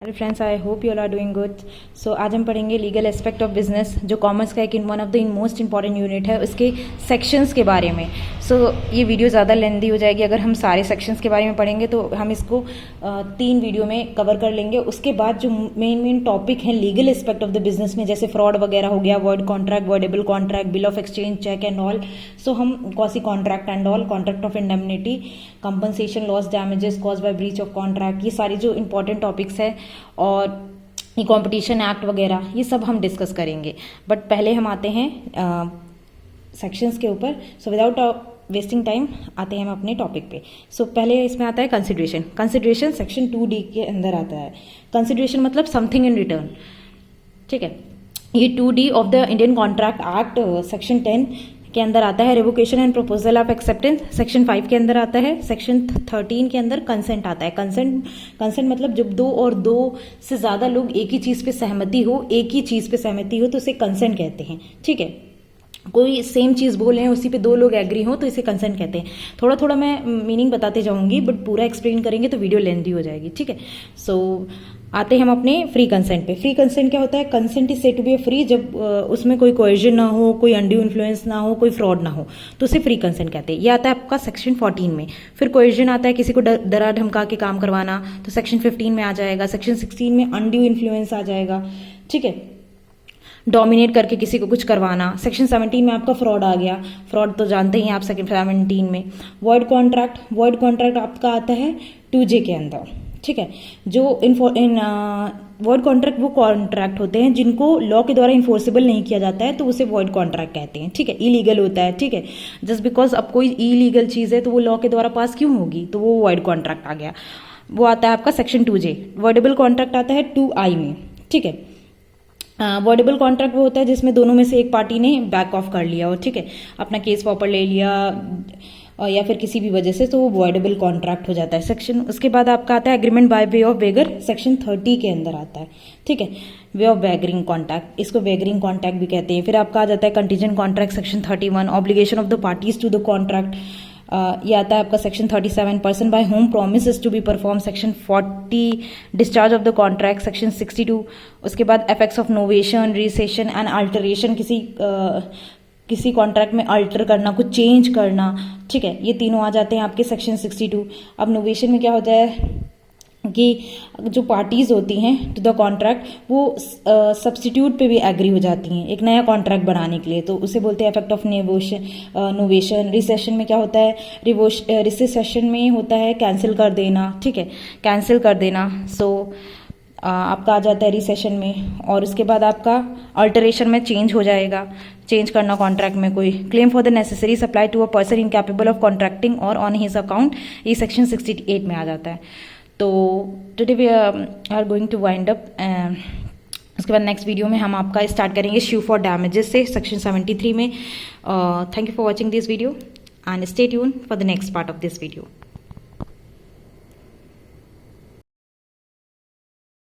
Hello friends, I hope you all are doing good. So आज हम पढ़ेंगे legal aspect of business, जो commerce का एक one of the most important unit है, उसके सेक्शंस के बारे में। ये वीडियो ज़्यादा लेंदी हो जाएगी। अगर हम सारे सेक्शंस के बारे में पढ़ेंगे तो हम इसको 3 वीडियो में कवर कर लेंगे। उसके बाद जो मेन टॉपिक है legal aspect of the business में, जैसे फ्रॉड वगैरह हो गया, void contract, voidable contract, bill of exchange, cheque and all. हम quasi contract and all, contract of indemnity, compensation, loss, damages cause by breach of contract, ये सारी जो important topics है, और ये कॉम्पिटिशन एक्ट वगैरह, ये सब हम डिस्कस करेंगे। बट पहले हम आते हैं सेक्शंस के ऊपर। सो विदाउट वेस्टिंग टाइम आते हैं हम अपने टॉपिक पे। पहले इसमें आता है कंसिडरेशन। कंसिडरेशन सेक्शन 2D के अंदर आता है। कंसिडरेशन मतलब समथिंग इन रिटर्न, ठीक है। ये 2D of the Indian contract act section 10 के अंदर आता है। Revocation and proposal of acceptance section 5 के अंदर आता है। सेक्शन 13 के अंदर कंसेंट आता है। कंसेंट मतलब जब 2 और 2 से ज्यादा लोग एक ही चीज पे सहमति हो, तो उसे कंसेंट कहते हैं, ठीक है। कोई सेम चीज बोले हैं, उसी पे 2 लोग एग्री हो, तो इसे कंसेंट कहते हैं। थोड़ा थोड़ा मैं मीनिंग बताते जाऊंगी, बट पूरा एक्सप्लेन करेंगे तो वीडियो लेंथी हो जाएगी, ठीक है। आते हैं हम अपने फ्री कंसेंट पे। फ्री कंसेंट क्या होता है? Consent is said to be free जब उसमें कोई कोएर्जन ना हो, कोई अनड्यू इन्फ्लुएंस ना हो, कोई फ्रॉड ना हो, तो उसे फ्री कंसेंट कहते हैं। ये आता है आपका सेक्शन 14 में। फिर कोएर्जन आता है, किसी को डरा धमका के काम करवाना, तो सेक्शन 15 में आ जाएगा। सेक्शन 16 में अनड्यू इन्फ्लुएंस आ जाएगा, ठीक है। डोमिनेट करके किसी को कुछ करवाना। सेक्शन 17 में आपका फ्रॉड आ गया। फ्रॉड तो जानते ही आप सेक्शन 17 में। वर्ड कॉन्ट्रैक्ट आपका आता है 2J के अंदर, ठीक है। जो वर्ड कॉन्ट्रैक्ट वो कॉन्ट्रैक्ट होते हैं जिनको लॉ के द्वारा इन्फोर्सेबल नहीं किया जाता है, तो उसे वर्ड कॉन्ट्रैक्ट कहते हैं, ठीक है। इलीगल होता है, ठीक है। जस्ट बिकॉज अब कोई इलीगल चीज है तो वो लॉ के द्वारा पास क्यों होगी, तो वो वर्ड कॉन्ट्रैक्ट आ गया। वो आता है आपका सेक्शन 2J। वर्डेबल कॉन्ट्रैक्ट आता है 2I में, ठीक है। वर्डेबल कॉन्ट्रैक्ट वो होता है जिसमें दोनों में से एक पार्टी ने बैक ऑफ कर लिया हो, ठीक है, अपना केस फॉरवर्ड ले लिया, या फिर किसी भी वजह से, तो वो वॉइडेबल कॉन्ट्रैक्ट हो जाता है। सेक्शन उसके बाद आपका आता है agreement by way of wager, section 30 के अंदर आता है, ठीक है। वे ऑफ वेगरिंग कॉन्ट्रैक्ट, इसको वेगरिंग कॉन्ट्रैक्ट भी कहते हैं। फिर आपका आ जाता है contingent contract, section 31। Obligation of the parties to the contract, ये आता है आपका section 37। Person by whom promise is to be perform, section 40। Discharge of the contract, section 62। उसके बाद effects of novation, rescission and alteration, किसी contract में alter करना, कुछ चेंज करना, ठीक है। ये तीनों आ जाते हैं आपके सेक्शन 62। अब नोवेशन में क्या होता है कि जो पार्टीज होती हैं टू द कॉन्ट्रैक्ट, वो सब्स्टिट्यूट पे भी एग्री हो जाती हैं एक नया कॉन्ट्रैक्ट बनाने के लिए, तो उसे बोलते हैं इफेक्ट ऑफ नोवेशन। रिसेशन में क्या होता है? रिसेशन में होता है कैंसिल कर देना, ठीक है, कैंसिल कर देना। आपका आ जाता है रिसेशन में। और उसके बाद आपका अल्टरेशन में चेंज हो जाएगा, चेंज करना कॉन्ट्रैक्ट में कोई। Claim for the necessary supply to a person incapable of contracting और ऑन हिज अकाउंट, ये सेक्शन 68 में आ जाता है। तो today we are going to wind up. उसके बाद नेक्स्ट वीडियो में हम आपका स्टार्ट करेंगे स्यू फॉर डैमेजेस से, सेक्शन 73 में। Thank you for watching this video and stay tune for the next part of this video.